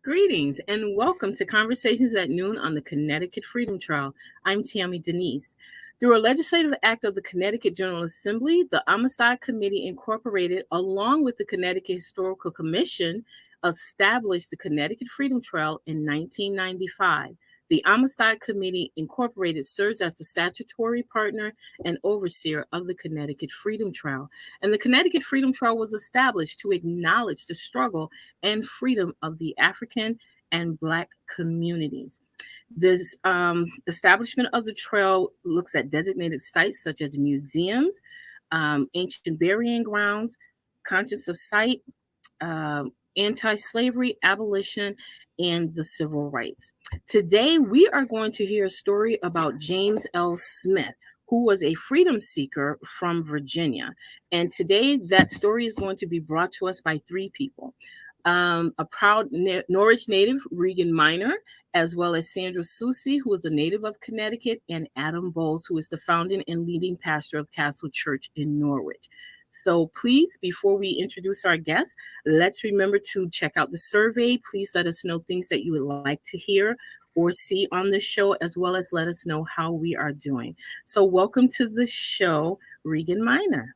Greetings and welcome to Conversations at Noon on the Connecticut Freedom Trail. I'm Tammy Denise. Through a legislative act of the Connecticut General Assembly, the Amistad Committee Incorporated, along with the Connecticut Historical Commission, established the Connecticut Freedom Trail in 1995. The Amistad Committee Incorporated serves as the statutory partner and overseer of the Connecticut Freedom Trail. And the Connecticut Freedom Trail was established to acknowledge the struggle and freedom of the African and Black communities. This establishment of the trail looks at designated sites such as museums, ancient burying grounds, conscience of sight, anti-slavery, abolition, and the civil rights. Today, we are going to hear a story about James L. Smith, who was a freedom seeker from Virginia. And today, that story is going to be brought to us by three people. A proud Norwich native, Regan Miner, as well as Sandra Soucy, who is a native of Connecticut, and Adam Bowles, who is the founding and leading pastor of Castle Church in Norwich. So please, before we introduce our guests, let's remember to check out the survey. Please let us know things that you would like to hear or see on the show, as well as let us know how we are doing. So welcome to the show, Regan Miner.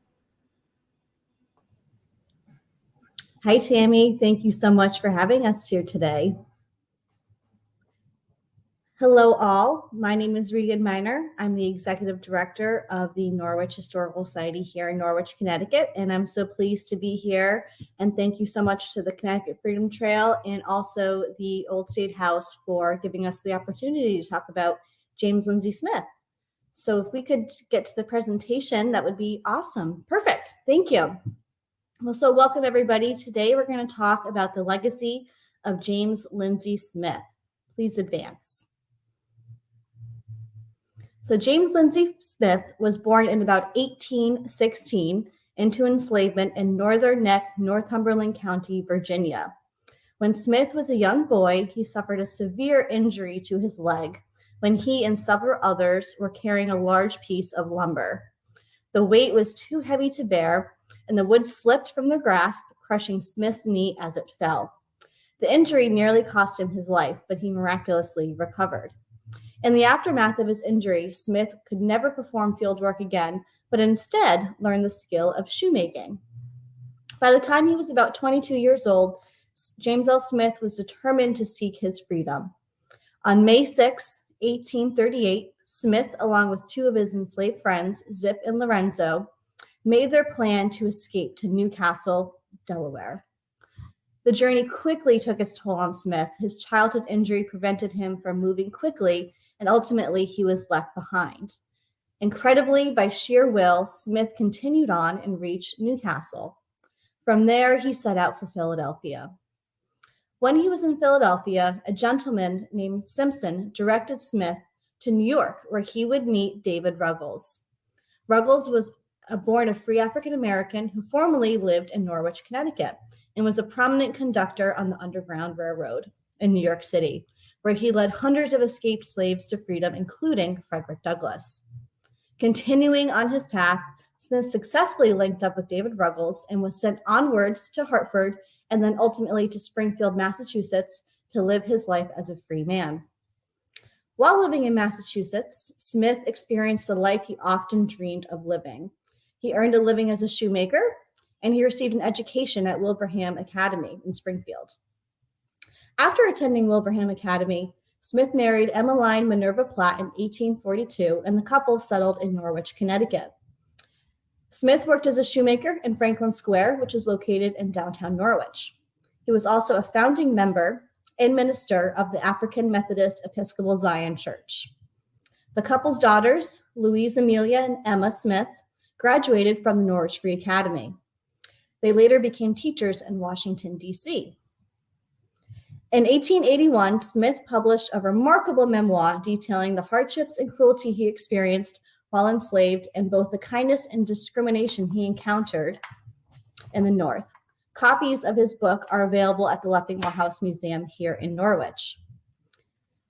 Hi, Tammy. Thank you so much for having us here today. Hello, all. My name is Regan Miner. I'm the Executive Director of the Norwich Historical Society here in Norwich, Connecticut, and I'm so pleased to be here. And thank you so much to the Connecticut Freedom Trail and also the Old State House for giving us the opportunity to talk about James Lindsay Smith. So if we could get to the presentation, that would be awesome. Perfect. Thank you. Well, so welcome, everybody. Today, we're going to talk about the legacy of James Lindsay Smith. Please advance. So James Lindsay Smith was born in about 1816 into enslavement in Northern Neck, Northumberland County, Virginia. When Smith was a young boy, he suffered a severe injury to his leg when he and several others were carrying a large piece of lumber. The weight was too heavy to bear, and the wood slipped from their grasp, crushing Smith's knee as it fell. The injury nearly cost him his life, but he miraculously recovered. In the aftermath of his injury, Smith could never perform field work again, but instead learned the skill of shoemaking. By the time he was about 22 years old, James L. Smith was determined to seek his freedom. On May 6, 1838, Smith, along with two of his enslaved friends, Zip and Lorenzo, made their plan to escape to Newcastle, Delaware. The journey quickly took its toll on Smith. His childhood injury prevented him from moving quickly, and ultimately he was left behind. Incredibly, by sheer will, Smith continued on and reached Newcastle. From there, he set out for Philadelphia. When he was in Philadelphia, a gentleman named Simpson directed Smith to New York, where he would meet David Ruggles. Ruggles was born a free African American who formerly lived in Norwich, Connecticut, and was a prominent conductor on the Underground Railroad in New York City, where he led hundreds of escaped slaves to freedom, including Frederick Douglass. Continuing on his path, Smith successfully linked up with David Ruggles and was sent onwards to Hartford and then ultimately to Springfield, Massachusetts, to live his life as a free man. While living in Massachusetts, Smith experienced the life he often dreamed of living. He earned a living as a shoemaker, and he received an education at Wilbraham Academy in Springfield. After attending Wilbraham Academy, Smith married Emmeline Minerva Platt in 1842, and the couple settled in Norwich, Connecticut. Smith worked as a shoemaker in Franklin Square, which is located in downtown Norwich. He was also a founding member and minister of the African Methodist Episcopal Zion Church. The couple's daughters, Louise Amelia and Emma Smith, graduated from the Norwich Free Academy. They later became teachers in Washington, D.C. In 1881, Smith published a remarkable memoir detailing the hardships and cruelty he experienced while enslaved and both the kindness and discrimination he encountered in the North. Copies of his book are available at the Leffingwell House Museum here in Norwich.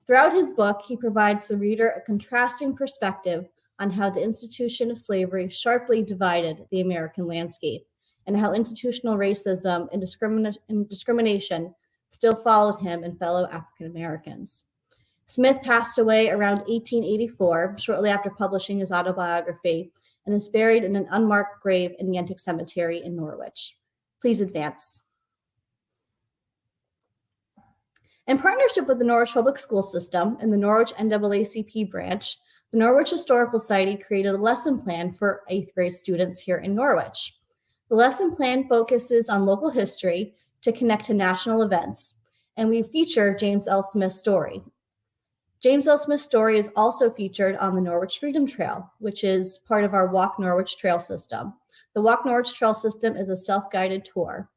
Throughout his book, he provides the reader a contrasting perspective on how the institution of slavery sharply divided the American landscape and how institutional racism and discrimination still followed him and fellow African Americans. Smith passed away around 1884, shortly after publishing his autobiography, and is buried in an unmarked grave in Yentich Cemetery in Norwich. Please advance. In partnership with the Norwich Public School System and the Norwich NAACP branch, the Norwich Historical Society created a lesson plan for 8th grade students here in Norwich. The lesson plan focuses on local history to connect to national events, and we feature James L. Smith's story. James L. Smith's story is also featured on the Norwich Freedom Trail, which is part of our Walk Norwich Trail system. The Walk Norwich Trail system is a self-guided tour.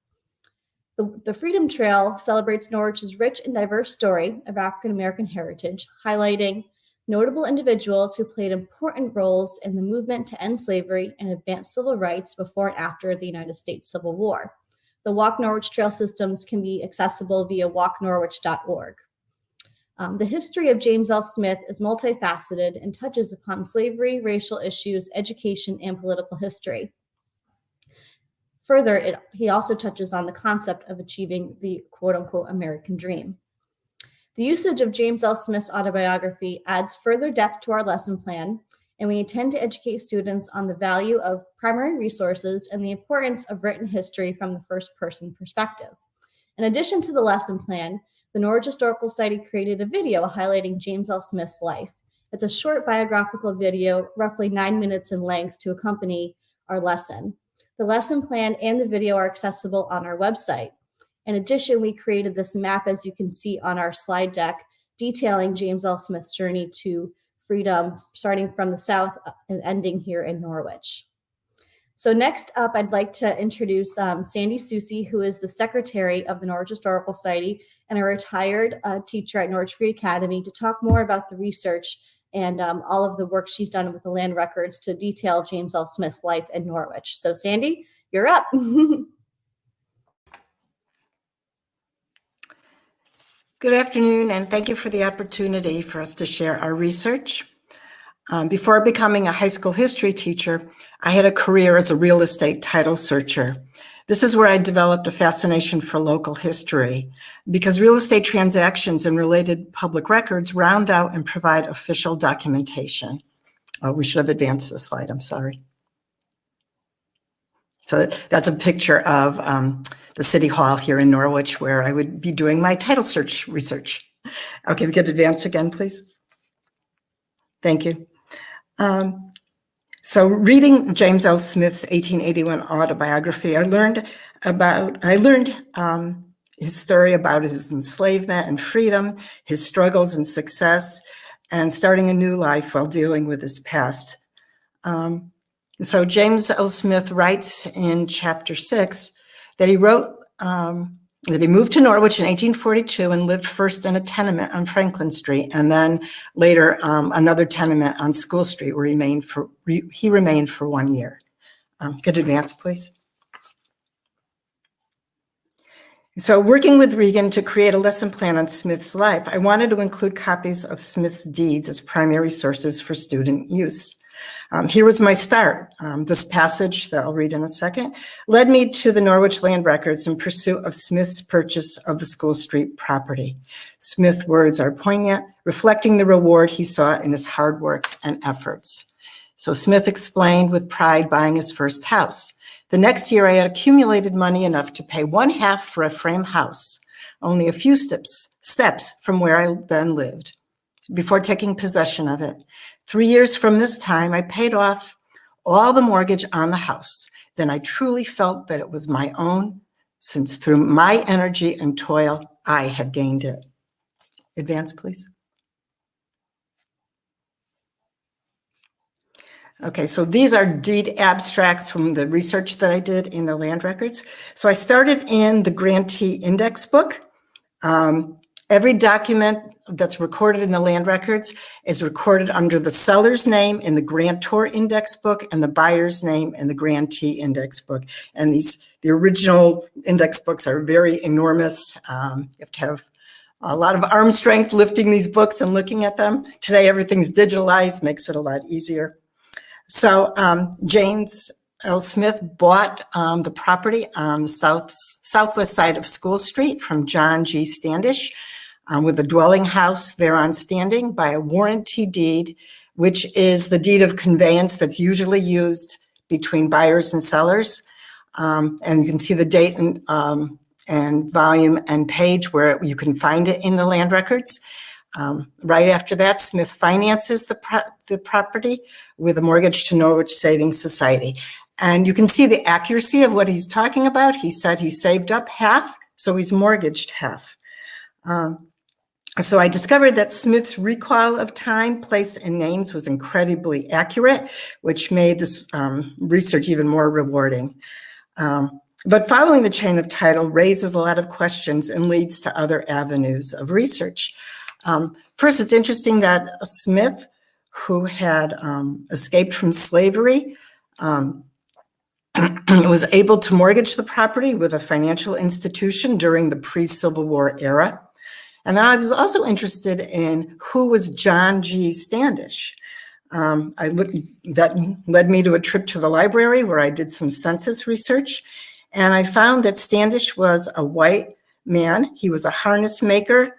The Freedom Trail celebrates Norwich's rich and diverse story of African American heritage, highlighting notable individuals who played important roles in the movement to end slavery and advance civil rights before and after the United States Civil War. The Walk Norwich Trail systems can be accessible via walknorwich.org. The history of James L. Smith is multifaceted and touches upon slavery, racial issues, education, and political history. Further, he also touches on the concept of achieving the quote-unquote American dream. The usage of James L. Smith's autobiography adds further depth to our lesson plan, and we intend to educate students on the value of primary resources and the importance of written history from the first-person perspective. In addition to the lesson plan, the Norwich Historical Society created a video highlighting James L. Smith's life. It's a short biographical video, roughly 9 minutes in length, to accompany our lesson. The lesson plan and the video are accessible on our website. In addition, we created this map, as you can see on our slide deck, detailing James L. Smith's journey to freedom, starting from the South and ending here in Norwich. So next up, I'd like to introduce Sandra Soucy, who is the secretary of the Norwich Historical Society and a retired teacher at Norwich Free Academy, to talk more about the research and all of the work she's done with the land records to detail James L. Smith's life in Norwich. So Sandy, you're up. Good afternoon, and thank you for the opportunity for us to share our research. Before becoming a high school history teacher, I had a career as a real estate title searcher. This is where I developed a fascination for local history because real estate transactions and related public records round out and provide official documentation. Oh, we should have advanced the slide, I'm sorry. So that's a picture of the City Hall here in Norwich, where I would be doing my title search research. Okay, we could advance again, please. Thank you. So reading James L. Smith's 1881 autobiography, I learned his story about his enslavement and freedom, his struggles and success, and starting a new life while dealing with his past. So James L. Smith writes in chapter 6 that he moved to Norwich in 1842 and lived first in a tenement on Franklin Street, and then later another tenement on School Street, where he remained for 1 year. Could advance, please. So working with Regan to create a lesson plan on Smith's life, I wanted to include copies of Smith's deeds as primary sources for student use. Here was my start. This passage that I'll read in a second led me to the Norwich land records in pursuit of Smith's purchase of the School Street property. Smith's words are poignant, reflecting the reward he saw in his hard work and efforts. So Smith explained with pride buying his first house. The next year I had accumulated money enough to pay 1/2 for a frame house, only a few steps from where I then lived, before taking possession of it. 3 years from this time, I paid off all the mortgage on the house. Then I truly felt that it was my own, since through my energy and toil, I had gained it. Advance, please. Okay, so these are deed abstracts from the research that I did in the land records. So I started in the grantee index book. Every document that's recorded in the land records is recorded under the seller's name in the grantor index book and the buyer's name in the grantee index book. And the original index books are very enormous. You have to have a lot of arm strength lifting these books and looking at them. Today, everything's digitalized, makes it a lot easier. So James L. Smith bought the property on the southwest side of School Street from John G. Standish with a dwelling house there on standing by a warranty deed, which is the deed of conveyance that's usually used between buyers and sellers. And you can see the date and volume and page where you can find it in the land records. Right after that, Smith finances the property with a mortgage to Norwich Savings Society. And you can see the accuracy of what he's talking about. He said he saved up half, so he's mortgaged half. So I discovered that Smith's recall of time, place, and names was incredibly accurate, which made this research even more rewarding. But following the chain of title raises a lot of questions and leads to other avenues of research. First, it's interesting that Smith, who had escaped from slavery, was able to mortgage the property with a financial institution during the pre-Civil War era. And then I was also interested in who was John G. Standish. That led me to a trip to the library where I did some census research. And I found that Standish was a white man. He was a harness maker.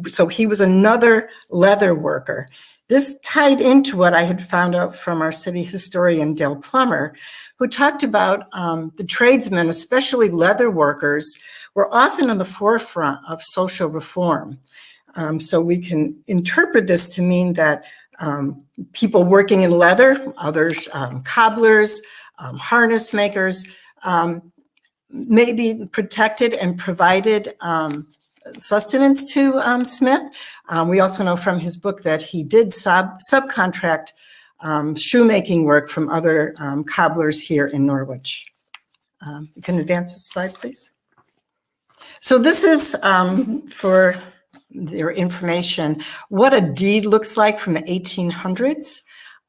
So he was another leather worker. This tied into what I had found out from our city historian, Dale Plummer, who talked about the tradesmen, especially leather workers, were often on the forefront of social reform. So we can interpret this to mean that people working in leather, others, cobblers, harness makers, may be protected and provided sustenance to Smith. We also know from his book that he did subcontract shoemaking work from other cobblers here in Norwich. You can advance the slide, please. So this is, for your information, what a deed looks like from the 1800s.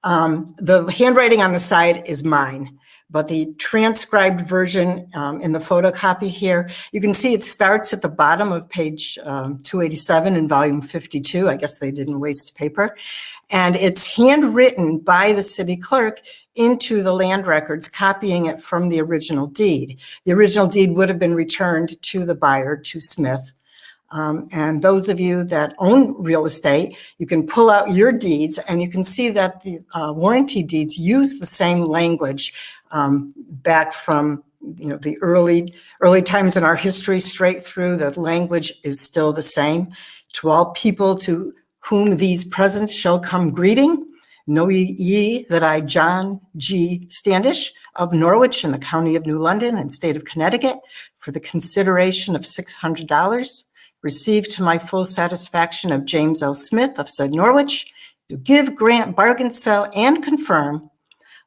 The handwriting on the side is mine, but the transcribed version in the photocopy here, you can see it starts at the bottom of page 287 in volume 52. I guess they didn't waste paper. And it's handwritten by the city clerk into the land records, copying it from the original deed. The original deed would have been returned to the buyer, to Smith. And those of you that own real estate, you can pull out your deeds and you can see that the warranty deeds use the same language back from the early times in our history straight through. The language is still the same. To all people to whom these presents shall come greeting, know ye that I, John G. Standish of Norwich in the county of New London and state of Connecticut, for the consideration of $600, received to my full satisfaction of James L. Smith of said Norwich, to give, grant, bargain, sell, and confirm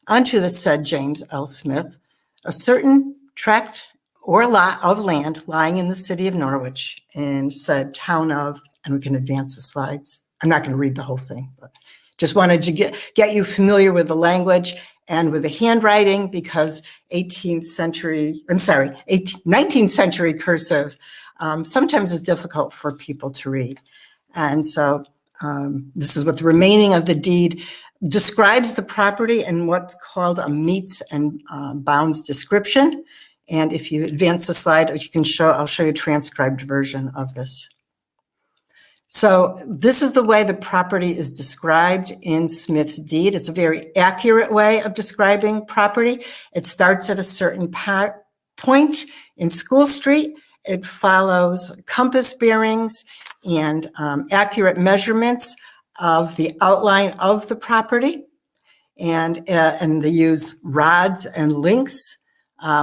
unto the said James L. Smith a certain tract or lot of land lying in the city of Norwich in said town of, and we can advance the slides. I'm not going to read the whole thing, but just wanted to get you familiar with the language and with the handwriting, because 19th century cursive sometimes is difficult for people to read. And so this is what the remaining of the deed describes the property in what's called a metes and bounds description. And if you advance the slide, I'll show you a transcribed version of this. So this is the way the property is described in Smith's deed. It's a very accurate way of describing property. It starts at a certain point in School Street. It follows compass bearings and accurate measurements of the outline of the property. And they use rods and links,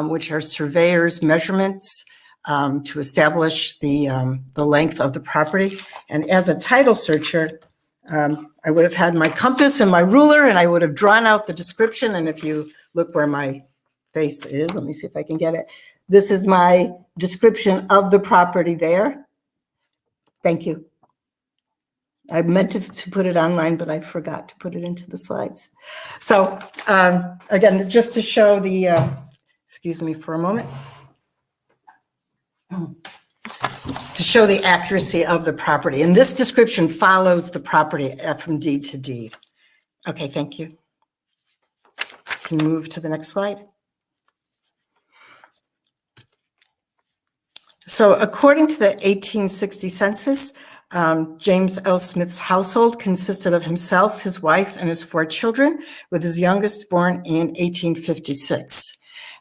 which are surveyors' measurements to establish the length of the property. And as a title searcher, I would have had my compass and my ruler, and I would have drawn out the description. And if you look where my face is, let me see if I can get it. This is my description of the property there. Thank you. I meant to put it online, but I forgot to put it into the slides. So again, just to show the, excuse me for a moment, to show the accuracy of the property. And this description follows the property from deed to deed. Okay, thank you. Can move to the next slide. So according to the 1860 census, James L. Smith's household consisted of himself, his wife, and his 4 children, with his youngest born in 1856.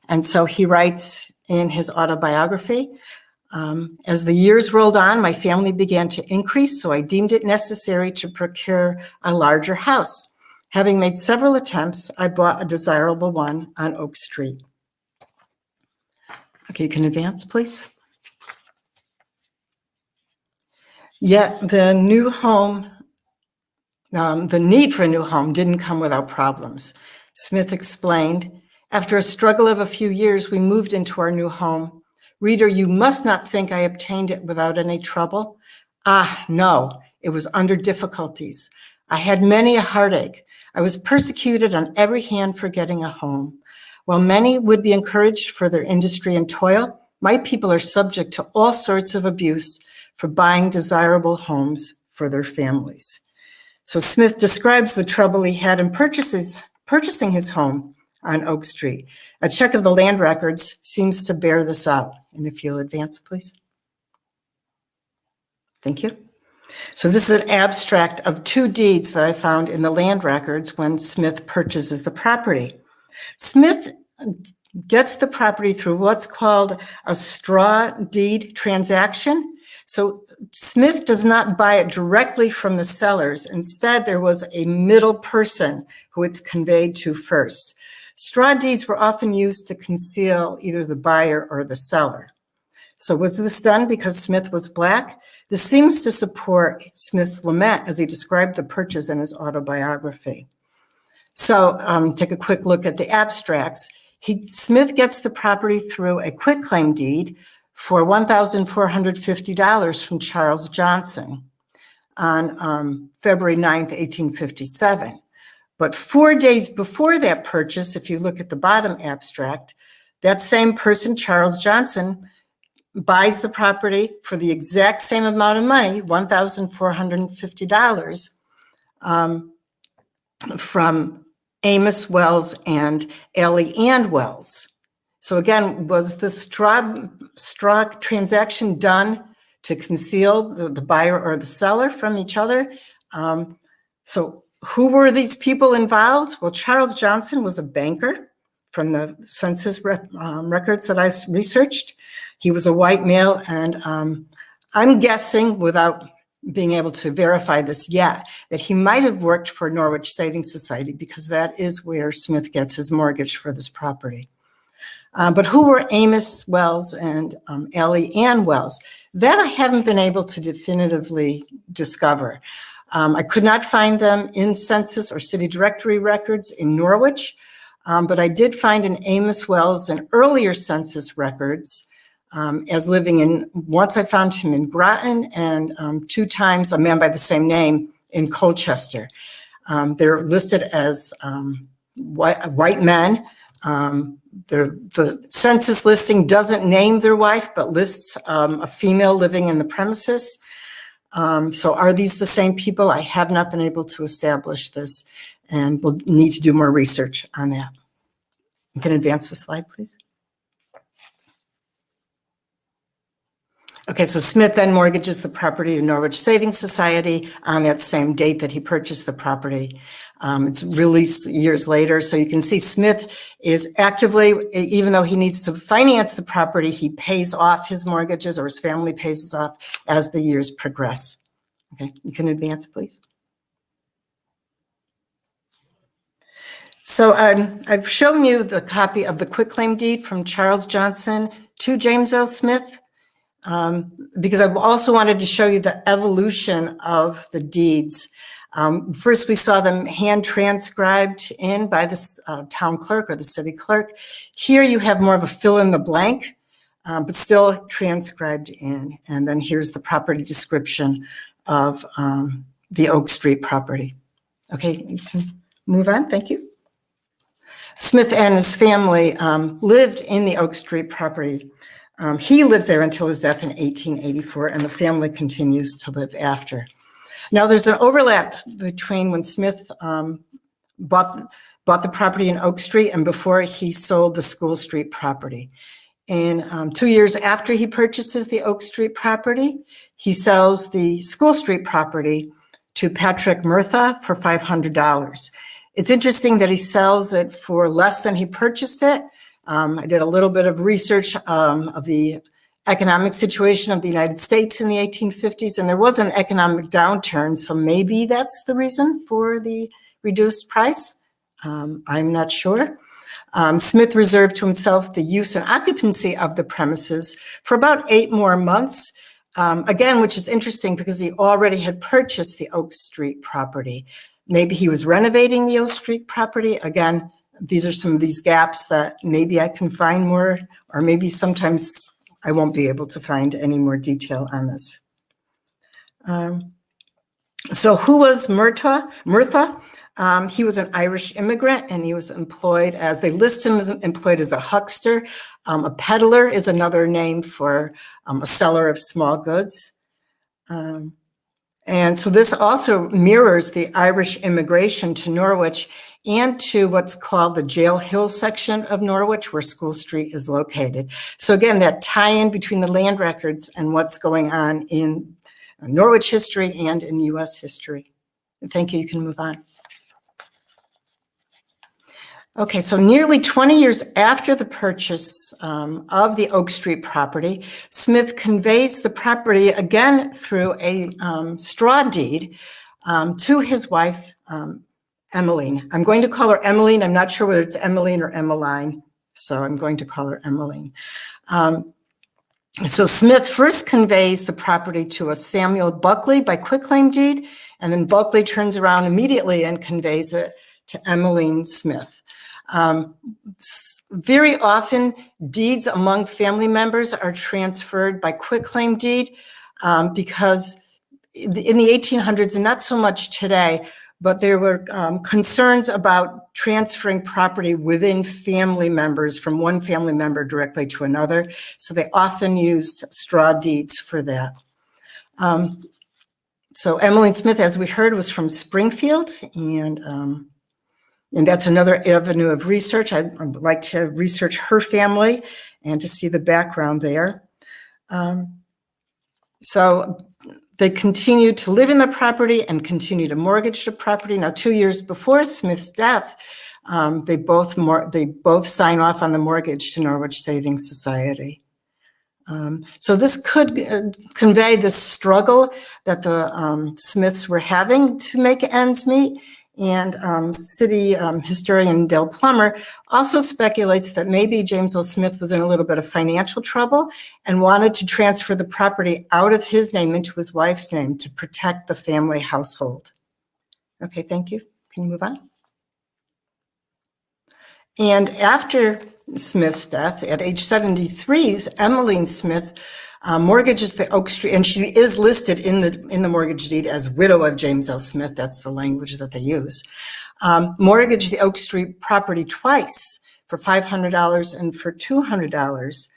And so he writes in his autobiography, as the years rolled on, my family began to increase, so I deemed it necessary to procure a larger house. Having made several attempts, I bought a desirable one on Oak Street. Okay, you can advance, please. Yet the new home, the need for a new home didn't come without problems. Smith explained, after a struggle of a few years, we moved into our new home. Reader, you must not think I obtained it without any trouble. Ah, no, it was under difficulties. I had many a heartache. I was persecuted on every hand for getting a home. While many would be encouraged for their industry and toil, my people are subject to all sorts of abuse for buying desirable homes for their families. So Smith describes the trouble he had in purchasing his home on Oak Street. A check of the land records seems to bear this out. And if you'll advance, please. Thank you. So this is an abstract of 2 deeds that I found in the land records when Smith purchases the property. Smith gets the property through what's called a straw deed transaction. So Smith does not buy it directly from the sellers. Instead, there was a middle person who it's conveyed to first. Straw deeds were often used to conceal either the buyer or the seller. So was this done because Smith was Black? This seems to support Smith's lament as he described the purchase in his autobiography. So take a quick look at the abstracts. Smith gets the property through a quitclaim deed for $1,450 from Charles Johnson on February 9th, 1857. But 4 days before that purchase, if you look at the bottom abstract, that same person, Charles Johnson, buys the property for the exact same amount of money, $1,450, from Amos Wells and Ellie Ann Wells. So again, was the straw transaction done to conceal the buyer or the seller from each other? So who were these people involved? Well, Charles Johnson was a banker from the census records that I researched. He was a white male, and I'm guessing, without being able to verify this yet, that he might have worked for Norwich Savings Society, because that is where Smith gets his mortgage for this property. But who were Amos Wells and Ellie Ann Wells? That I haven't been able to definitively discover. I could not find them in census or city directory records in Norwich, but I did find an Amos Wells in earlier census records as living in, once I found him in Groton, and 2 times a man by the same name in Colchester. They're listed as white men. The census listing doesn't name their wife, but lists a female living in the premises. So are these the same people? I have not been able to establish this, and we'll need to do more research on that. You can advance the slide, please. Okay, so Smith then mortgages the property to Norwich Savings Society on that same date that he purchased the property. It's released years later, so you can see Smith is actively, even though he needs to finance the property, he pays off his mortgages, or his family pays off as the years progress. Okay, you can advance, please. So I've shown you the copy of the quitclaim deed from Charles Johnson to James L. Smith, because I also wanted to show you the evolution of the deeds. First, we saw them hand transcribed in by the town clerk or the city clerk. Here you have more of a fill in the blank, but still transcribed in. And then here's the property description of the Oak Street property. Okay, you can move on, thank you. Smith and his family lived in the Oak Street property. He lives there until his death in 1884, and the family continues to live after. Now, there's an overlap between when Smith bought the property in Oak Street and before he sold the School Street property. And 2 years after he purchases the Oak Street property, he sells the School Street property to Patrick Murtha for $500. It's interesting that he sells it for less than he purchased it. I did a little bit of research of the economic situation of the United States in the 1850s, and there was an economic downturn, so maybe that's the reason for the reduced price. I'm not sure. Smith reserved to himself the use and occupancy of the premises for about 8 more months, again, which is interesting because he already had purchased the Oak Street property. Maybe he was renovating the Oak Street property. Again, these are some of these gaps that maybe I can find more, or maybe sometimes I won't be able to find any more detail on this. So who was Murtha? He was an Irish immigrant, and he was employed as, they list him as employed as a huckster. A peddler is another name for a seller of small goods. And so this also mirrors the Irish immigration to Norwich and to what's called the Jail Hill section of Norwich, where School Street is located. So again, that tie-in between the land records and what's going on in Norwich history and in US history. Thank you, you can move on. Okay, so nearly 20 years after the purchase of the Oak Street property, Smith conveys the property again through a straw deed to his wife, Emmeline. I'm going to call her Emmeline. I'm not sure whether it's Emmeline or Emmeline, so I'm going to call her Emmeline. So Smith first conveys the property to a Samuel Buckley by quitclaim deed, and then Buckley turns around immediately and conveys it to Emmeline Smith. Very often, deeds among family members are transferred by quitclaim deed because in the 1800s, and not so much today, but there were concerns about transferring property within family members from one family member directly to another. So they often used straw deeds for that. So Emmeline Smith, as we heard, was from Springfield, and that's another avenue of research. I'd like to research her family and to see the background there. So they continued to live in the property and continue to mortgage the property. Now, 2 years before Smith's death, they both sign off on the mortgage to Norwich Savings Society. So this could convey this struggle that the Smiths were having to make ends meet. And city historian Dale Plummer also speculates that maybe James L. Smith was in a little bit of financial trouble and wanted to transfer the property out of his name into his wife's name to protect the family household. Okay, thank you. Can you move on? And after Smith's death, at age 73, Emmeline Smith mortgages the Oak Street, and she is listed in the mortgage deed as widow of James L. Smith. That's the language that they use. mortgaged the Oak Street property twice for $500 and for $200.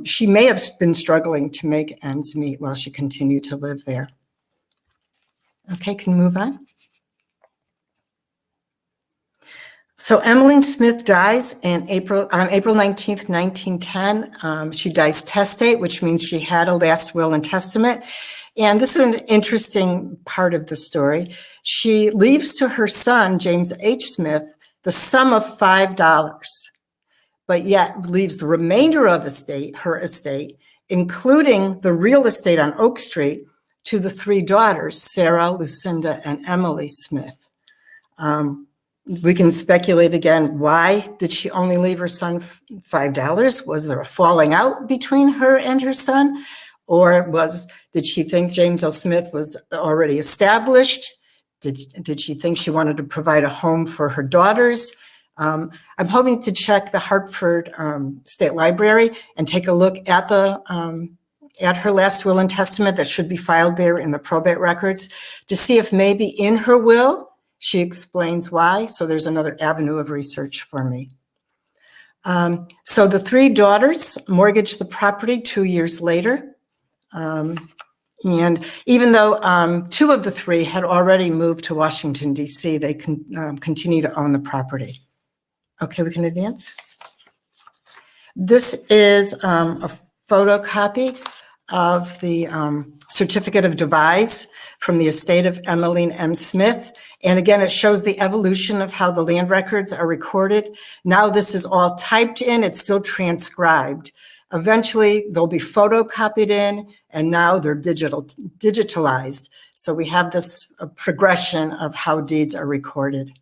She may have been struggling to make ends meet while she continued to live there. Okay, can we move on? So Emmeline Smith dies on April 19th, 1910. She dies testate, which means she had a last will and testament. And this is an interesting part of the story. She leaves to her son, James H. Smith, the sum of $5, but yet leaves the remainder of her estate, including the real estate on Oak Street, to the three daughters, Sarah, Lucinda, and Emily Smith. We can speculate again, why did she only leave her son $5? Was there a falling out between her and her son? Or did she think James L. Smith was already established? Did she think she wanted to provide a home for her daughters? I'm hoping to check the Hartford State Library and take a look at at her last will and testament that should be filed there in the probate records to see if maybe in her will she explains why. So there's another avenue of research for me. So the three daughters mortgaged the property 2 years later. And even though two of the three had already moved to Washington, D.C., they continue to own the property. Okay, we can advance. This is a photocopy of the certificate of devise from the estate of Emmeline M. Smith. And again, it shows the evolution of how the land records are recorded. Now this is all typed in, it's still transcribed. Eventually, they'll be photocopied in, and now they're digitalized. So we have this progression of how deeds are recorded.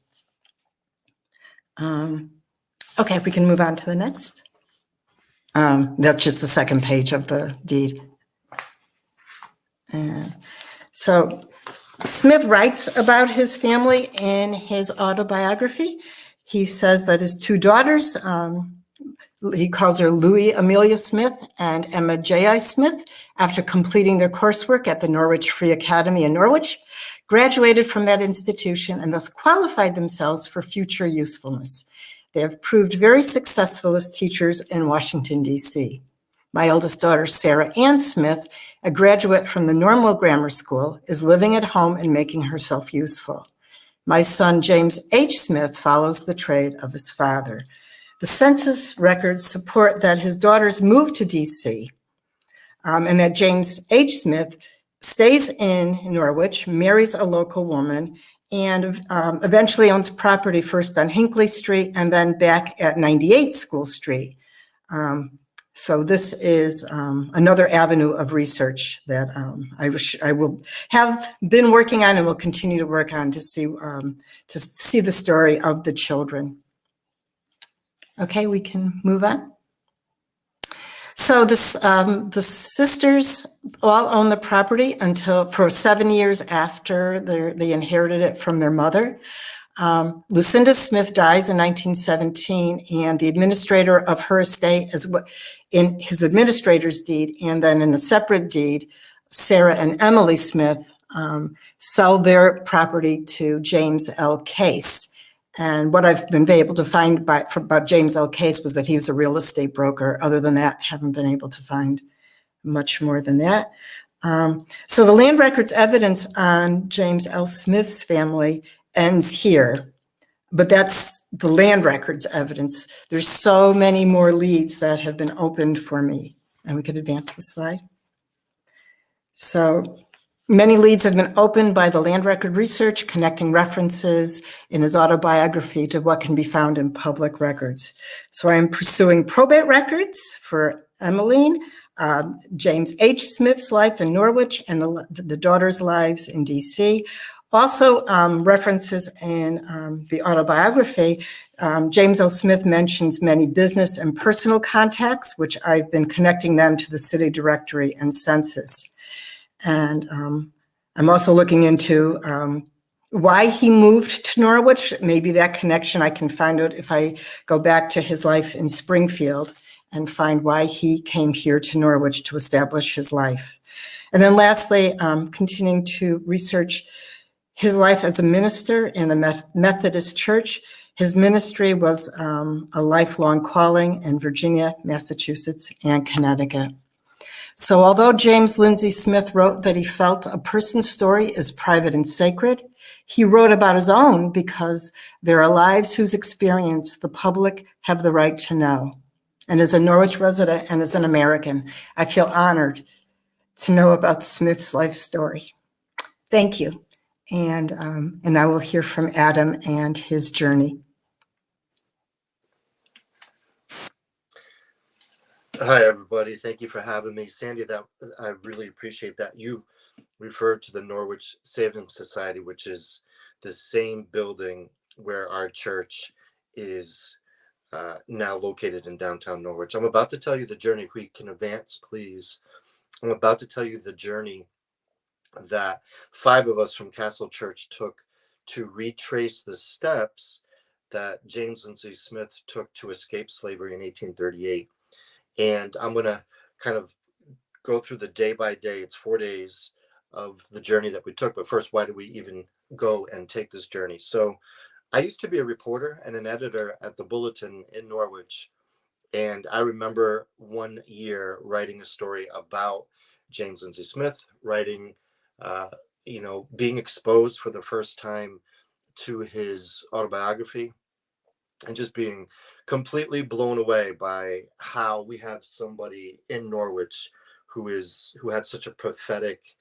Okay, we can move on to the next. That's just the second page of the deed. So Smith writes about his family in his autobiography. He says that his two daughters, he calls her Louis Amelia Smith and Emma J.I. Smith, after completing their coursework at the Norwich Free Academy in Norwich, graduated from that institution and thus qualified themselves for future usefulness. They have proved very successful as teachers in Washington, D.C. My eldest daughter, Sarah Ann Smith, a graduate from the Normal Grammar School, is living at home and making herself useful. My son, James H. Smith, follows the trade of his father. The census records support that his daughters moved to D.C. And that James H. Smith stays in Norwich, marries a local woman, and eventually owns property first on Hinckley Street and then back at 98 School Street. So this is another avenue of research that I will have been working on and will continue to work on to see the story of the children. Okay, we can move on. So the sisters all own the property for 7 years after they inherited it from their mother. Lucinda Smith dies in 1917, and the administrator of her estate, in his administrator's deed, and then in a separate deed, Sarah and Emily Smith sell their property to James L. Case. And what I've been able to find about James L. Case was that he was a real estate broker. Other than that, haven't been able to find much more than that. So the land records evidence on James L. Smith's family ends here, but that's the land records evidence. There's so many more leads that have been opened for me. And we could advance the slide. So many leads have been opened by the land record research, connecting references in his autobiography to what can be found in public records. So I am pursuing probate records for Emmeline, James H. Smith's life in Norwich, and the daughters' lives in DC. Also, references in the autobiography, James L. Smith mentions many business and personal contacts, which I've been connecting them to the city directory and census. And I'm also looking into why he moved to Norwich. Maybe that connection I can find out if I go back to his life in Springfield and find why he came here to Norwich to establish his life. And then lastly, continuing to research his life as a minister in the Methodist Church. His ministry was a lifelong calling in Virginia, Massachusetts, and Connecticut. So although James Lindsay Smith wrote that he felt a person's story is private and sacred, he wrote about his own because there are lives whose experience the public have the right to know. And as a Norwich resident and as an American, I feel honored to know about Smith's life story. Thank you. And I will hear from Adam and his journey. Hi, everybody. Thank you for having me. Sandy, I really appreciate that. You referred to the Norwich Savings Society, which is the same building where our church is now located in downtown Norwich. I'm about to tell you the journey. If we can advance, please. I'm about to tell you the journey that 5 of us from Castle Church took to retrace the steps that James Lindsay Smith took to escape slavery in 1838. And I'm going to kind of go through the day by day. It's 4 days of the journey that we took. But first, why do we even go and take this journey? So I used to be a reporter and an editor at the Bulletin in Norwich. And I remember one year writing a story about James Lindsay Smith, being exposed for the first time to his autobiography, and just being completely blown away by how we have somebody in Norwich who had such a prophetic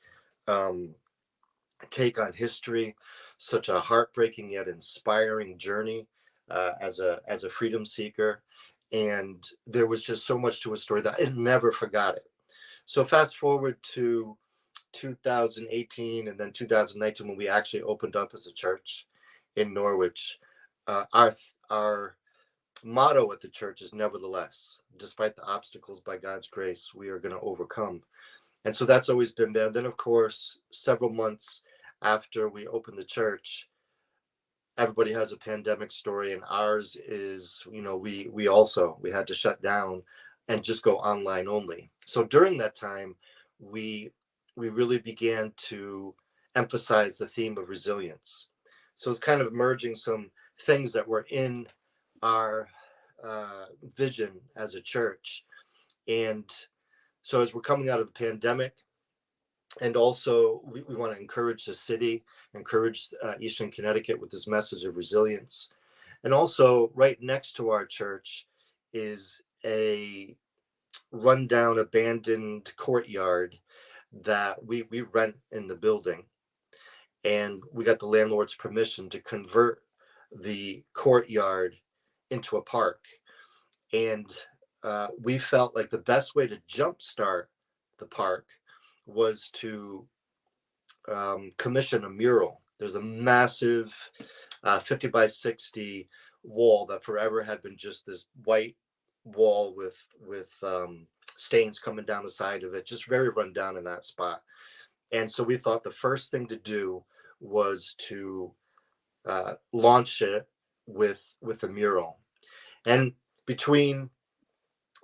take on history, such a heartbreaking yet inspiring journey as a freedom seeker. And there was just so much to his story that I never forgot it. So fast forward to 2018 and then 2019, when we actually opened up as a church in Norwich. Our motto at the church is nevertheless, despite the obstacles, by God's grace, we are going to overcome. And so that's always been there. Then, of course, several months after we opened the church, everybody has a pandemic story, and ours is, we had to shut down and just go online only. So during that time, we really began to emphasize the theme of resilience. So it's kind of merging some things that were in our vision as a church. And so as we're coming out of the pandemic, and also we want to encourage the city, encourage Eastern Connecticut with this message of resilience. And also right next to our church is a rundown, abandoned courtyard that we rent in the building. And we got the landlord's permission to convert the courtyard into a park. And we felt like the best way to jumpstart the park was to commission a mural. There's a massive 50 by 60 wall that forever had been just this white wall with stains coming down the side of it, just very run down in that spot. And so we thought the first thing to do was to launch it with a mural. And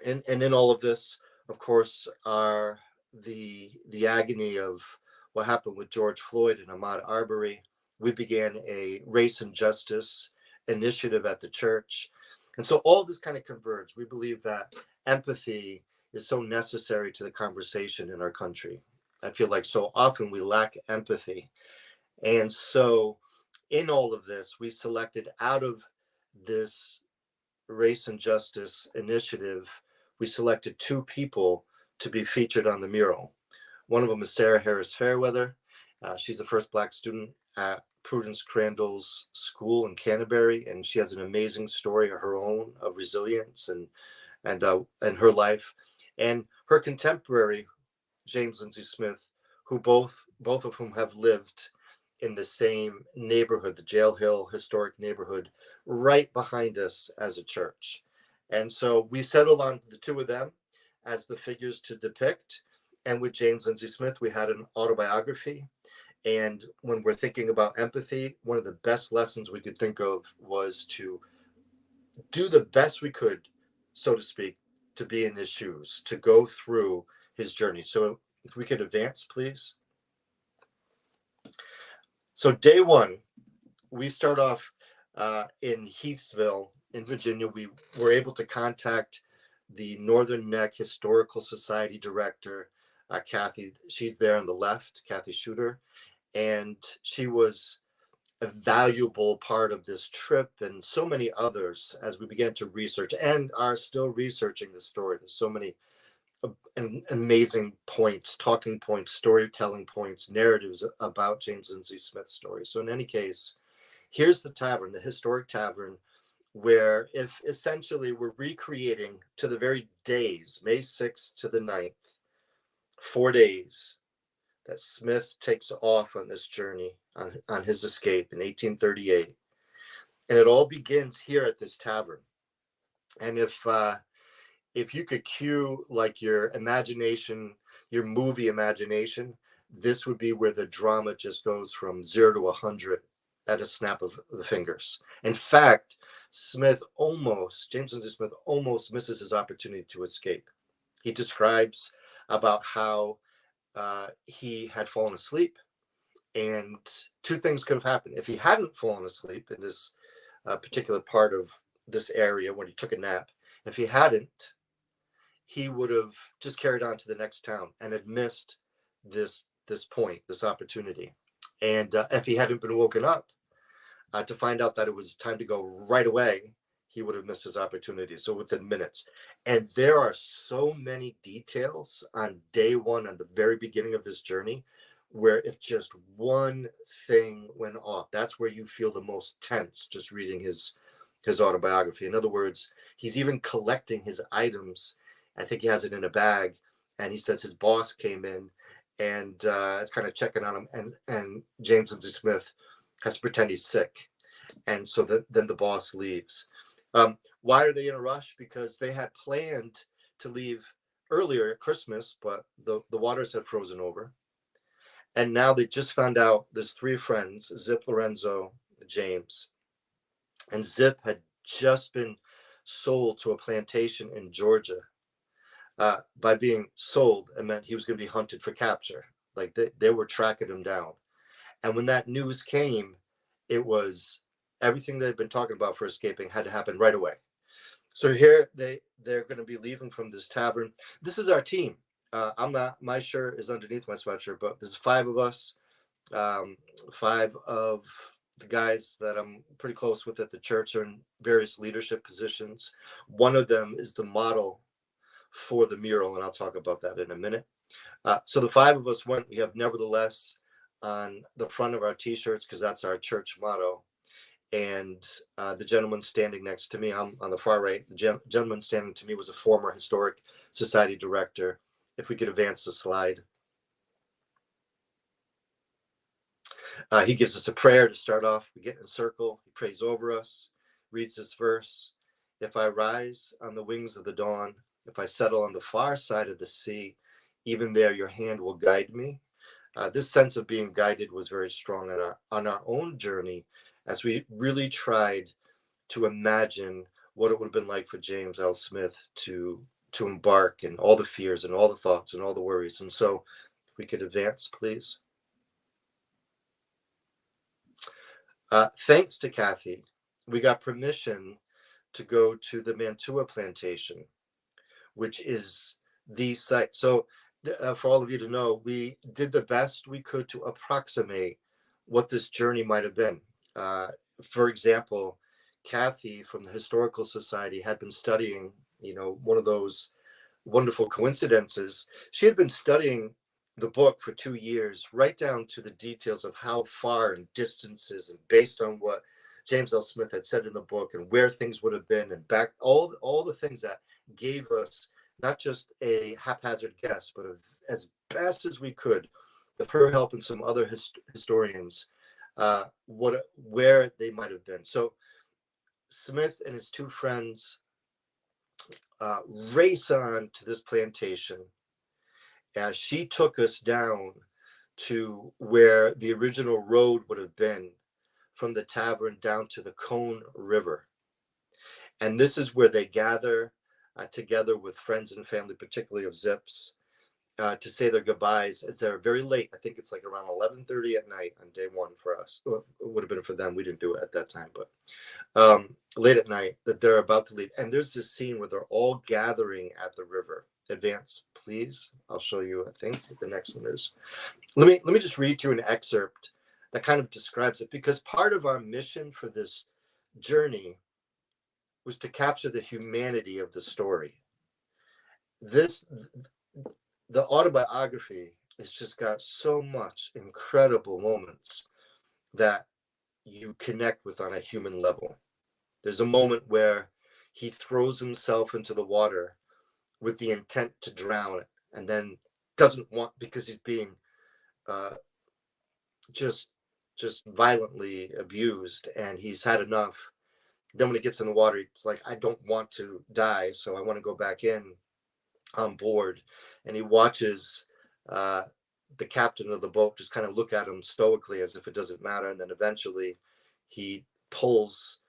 in all of this, of course, are the agony of what happened with George Floyd and Ahmaud Arbery. We began a race and justice initiative at the church. And so all this kind of converged. We believe that empathy is so necessary to the conversation in our country. I feel like so often we lack empathy. And so in all of this, we selected out of this race and justice initiative, we selected 2 people to be featured on the mural. One of them is Sarah Harris Fairweather. She's the first Black student at Prudence Crandall's school in Canterbury, and she has an amazing story of her own of resilience and her life. And her contemporary, James Lindsay Smith, who both of whom have lived in the same neighborhood, the Jail Hill historic neighborhood, right behind us as a church. And so we settled on the 2 of them as the figures to depict. And with James Lindsay Smith, we had an autobiography. And when we're thinking about empathy, one of the best lessons we could think of was to do the best we could, so to speak, to be in his shoes, to go through his journey. So if we could advance, please. So day one, we start off in Heathsville in Virginia. We were able to contact the Northern Neck Historical Society director, Kathy. She's there on the left, Kathy Shooter. And she was a valuable part of this trip and so many others as we began to research and are still researching the story. There's so many amazing points, talking points, storytelling points, narratives about James Lindsay Smith's story. So in any case, here's the tavern, the historic tavern, where if essentially we're recreating to the very days, May 6th to the 9th, 4 days that Smith takes off on this journey on his escape in 1838. And it all begins here at this tavern. And if you could cue like your imagination, your movie imagination, this would be where the drama just goes from 0 to 100 at a snap of the fingers. In fact, James Lindsay Smith almost misses his opportunity to escape. He describes about how he had fallen asleep, and two things could have happened. If he hadn't fallen asleep in this particular part of this area when he took a nap, if he hadn't, he would have just carried on to the next town and had missed this point, this opportunity. And if he hadn't been woken up to find out that it was time to go right away, he would have missed his opportunity. So within minutes. And there are so many details on day one, on the very beginning of this journey, where if just one thing went off, that's where you feel the most tense just reading his autobiography. In other words, he's even collecting his items. I think he has it in a bag, and he says his boss came in and it's kind of checking on him, and James Lindsay Smith has to pretend he's sick, and so then the boss leaves. Why are they in a rush? Because they had planned to leave earlier at Christmas, but the waters had frozen over, and now they just found out there's 3 friends: Zip, Lorenzo, James, and Zip had just been sold to a plantation in Georgia. By being sold, it meant he was going to be hunted for capture. Like they were tracking him down. And when that news came, it was everything they'd been talking about for escaping had to happen right away. So here they're going to be leaving from this tavern. This is our team. My shirt is underneath my sweatshirt, but there's 5 of us, 5 of the guys that I'm pretty close with at the church are in various leadership positions. One of them is the model for the mural, and I'll talk about that in a minute. So the 5 of us went. We have "Nevertheless" on the front of our t-shirts because that's our church motto. And the gentleman standing next to me, I'm on the far right, the gentleman standing to me was a former Historic Society director. If we could advance the slide. He gives us a prayer to start off. We get in a circle. He prays over us, reads this verse: "If I rise on the wings of the dawn, if I settle on the far side of the sea, even there your hand will guide me." This sense of being guided was very strong on our own journey, as we really tried to imagine what it would have been like for James L. Smith to embark, and all the fears and all the thoughts and all the worries. And so if we could advance, please. Thanks to Kathy, we got permission to go to the Mantua plantation, which is the site. So for all of you to know, we did the best we could to approximate what this journey might have been. For example, Kathy from the Historical Society had been studying, one of those wonderful coincidences. She had been studying the book for 2 years, right down to the details of how far and distances, and based on what James L. Smith had said in the book and where things would have been, and back all the things that gave us not just a haphazard guess, but as best as we could, with her help and some other historians, where they might have been. So Smith and his 2 friends race on to this plantation as she took us down to where the original road would have been, from the tavern down to the Cone River. And this is where they gather together with friends and family, particularly of Zip's. to say their goodbyes. It's very late. I think it's like around 11:30 at night on day one for us. Well, it would have been for them. We didn't do it at that time, but late at night that they're about to leave. And there's this scene where they're all gathering at the river. Advance, please. I'll show you, I think, what the next one is. Let me just read you an excerpt that kind of describes it, because part of our mission for this journey was to capture the humanity of the story. The autobiography has just got so much incredible moments that you connect with on a human level. There's a moment where he throws himself into the water with the intent to drown it, and then doesn't want, because he's being just violently abused, and he's had enough. Then when he gets in the water, it's like, I don't want to die, so I want to go back in on board. And he watches the captain of the boat just kind of look at him stoically as if it doesn't matter. And then eventually he pulls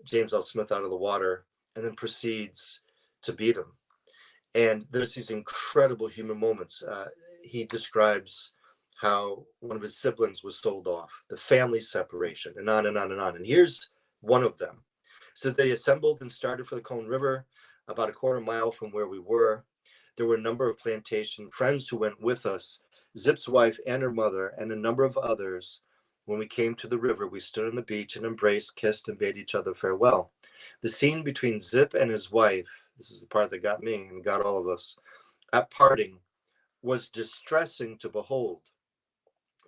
James L. Smith out of the water and then proceeds to beat him. And there's these incredible human moments. He describes how one of his siblings was sold off, the family separation, and on and on and on. And here's one of them. It says they assembled and started for the Cone River, about a quarter mile from where we were. There were a number of plantation friends who went with us, Zip's wife and her mother, and a number of others. When we came to the river, we stood on the beach and embraced, kissed, and bade each other farewell. The scene between Zip and his wife, this is the part that got me and got all of us, at parting, was distressing to behold.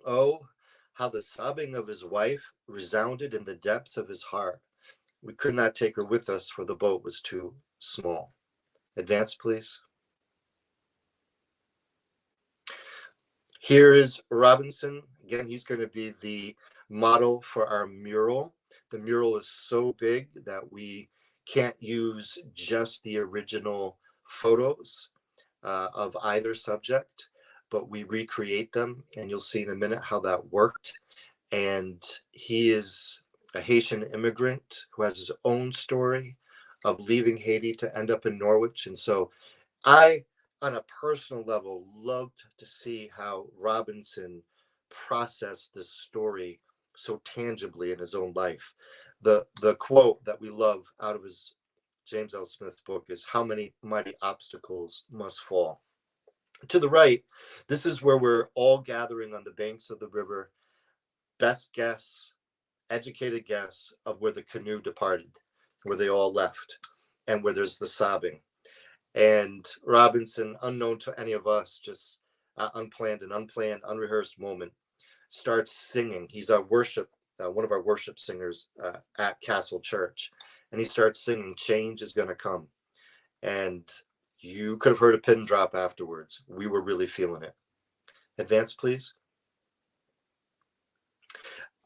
Oh, how the sobbing of his wife resounded in the depths of his heart. We could not take her with us, for the boat was too small. Advance, please. Here is Robinson. Again, he's going to be the model for our mural. The mural is so big that we can't use just the original photos of either subject, but we recreate them, and you'll see in a minute how that worked. And he is a Haitian immigrant who has his own story of leaving Haiti to end up in Norwich. And so I, on a personal level, loved to see how Robinson processed this story so tangibly in his own life. The quote that we love out of his James L. Smith book is, "How many mighty obstacles must fall?" To the right, this is where we're all gathering on the banks of the river. Best guess, educated guess of where the canoe departed, where they all left, and where there's the sobbing. And Robinson, unknown to any of us, just unplanned, unrehearsed moment, starts singing. He's our worship, one of our worship singers at Castle Church. And he starts singing, "Change is Gonna Come." And you could have heard a pin drop afterwards. We were really feeling it. Advance, please.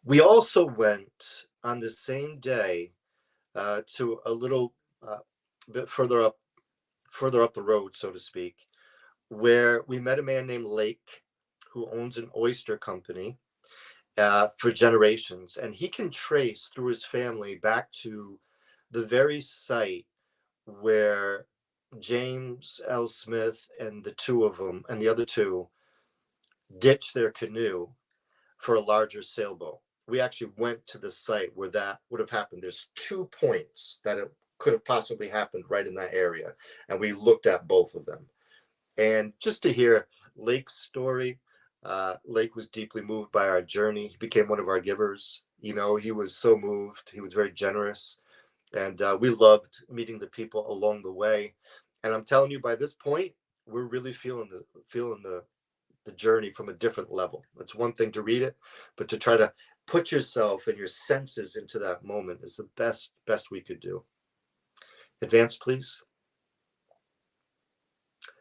We also went on the same day to a little bit further up the road, so to speak, where we met a man named Lake, who owns an oyster company for generations. And he can trace through his family back to the very site where James L. Smith and the two of them, and the other two, ditched their canoe for a larger sailboat. We actually went to the site where that would have happened. There's 2 points that it could have possibly happened right in that area, and we looked at both of them. And just to hear Lake's story, Lake was deeply moved by our journey. He became one of our givers. You know, he was so moved. He was very generous, and we loved meeting the people along the way. And I'm telling you, by this point, we're really feeling the journey from a different level. It's one thing to read it, but to try to put yourself and your senses into that moment is the best we could do. Advance, please.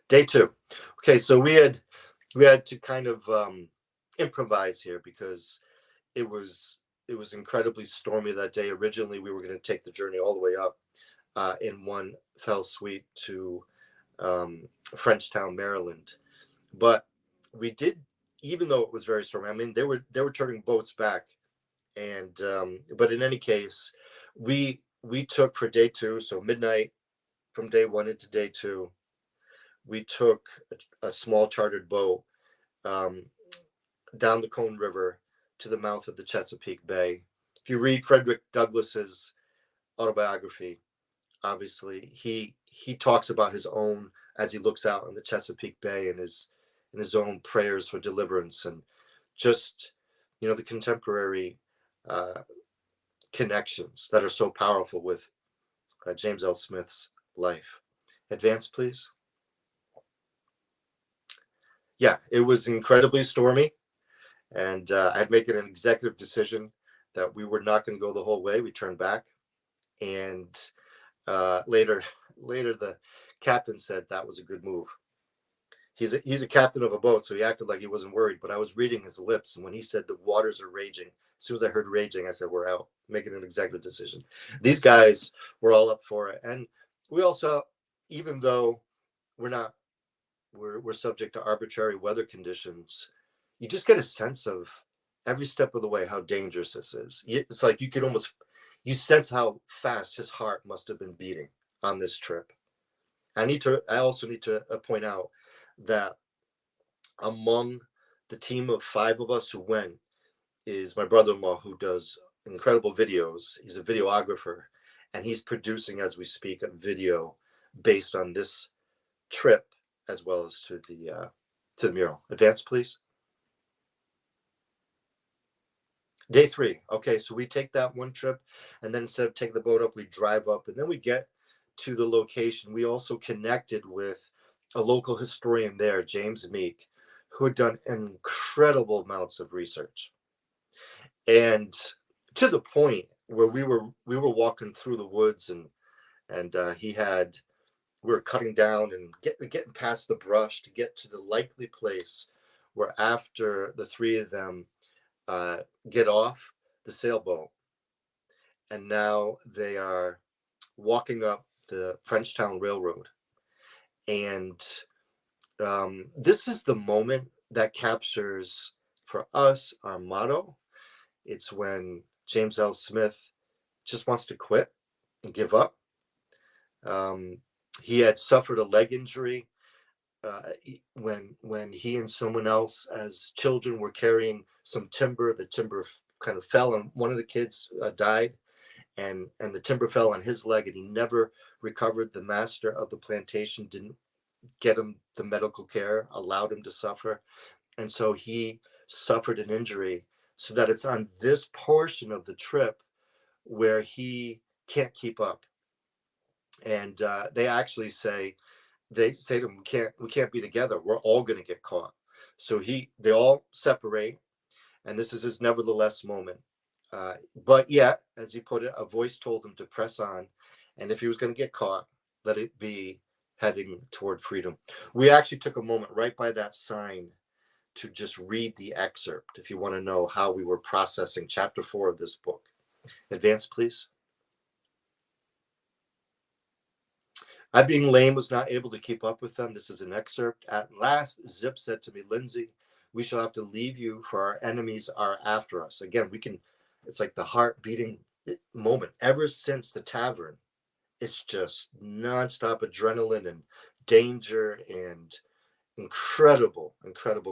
Day 2. Okay, so we had to kind of improvise here because it was incredibly stormy that day. Originally, we were going to take the journey all the way up in one fell swoop to Frenchtown, Maryland, but we did, even though it was very stormy. I mean, they were turning boats back, and but in any case, we took for day 2, so midnight from day 1 into day 2. we took a small chartered boat down the Cone River to the mouth of the Chesapeake Bay. If you read Frederick Douglass's autobiography, obviously he talks about his own, as he looks out on the Chesapeake Bay, and his own prayers for deliverance, and just, you know, the contemporary connections that are so powerful with James L. Smith's life. Advance, please. Yeah, it was incredibly stormy, and I had made an executive decision that we were not going to go the whole way. We turned back, and later the captain said that was a good move. He's a captain of a boat, so he acted like he wasn't worried, but I was reading his lips, and when he said the waters are raging, as soon as I heard raging, I said, we're out, making an executive decision. These guys were all up for it. And we also, even though we're subject to arbitrary weather conditions, you just get a sense of every step of the way how dangerous this is. It's like you sense how fast his heart must have been beating on this trip. I also need to point out that among the team of 5 of us who went is my brother-in-law, who does incredible videos. He's a videographer, and he's producing, as we speak, a video based on this trip, as well as to the mural. Advance, please. Day 3. Okay, so we take that one trip, and then instead of taking the boat up, we drive up, and then we get to the location. We also connected with a local historian there, James Meek, who had done incredible amounts of research, and to the point where we were walking through the woods, and we were cutting down and getting past the brush to get to the likely place where, after the 3 of them get off the sailboat, and now they are walking up the Frenchtown Railroad. And this is the moment that captures for us our motto. It's when James L. Smith just wants to quit and give up. He had suffered a leg injury when he and someone else as children were carrying some timber. The timber kind of fell, and one of the kids died, and the timber fell on his leg, and he never recovered. The master of the plantation didn't get him the medical care, allowed him to suffer, and so he suffered an injury, so that it's on this portion of the trip where he can't keep up. And they actually say to him, we can't be together, we're all going to get caught. So they all separate, and this is his nevertheless moment. But yet, as he put it, a voice told him to press on, and if he was going to get caught, let it be heading toward freedom. We actually took a moment right by that sign to just read the excerpt, if you want to know how we were processing chapter 4 of this book. Advance, please. I, being lame, was not able to keep up with them. This is an excerpt. At last, Zip said to me, Lindsay, we shall have to leave you, for our enemies are after us. Again, it's like the heart beating moment. Ever since the tavern, it's just nonstop adrenaline and danger and incredible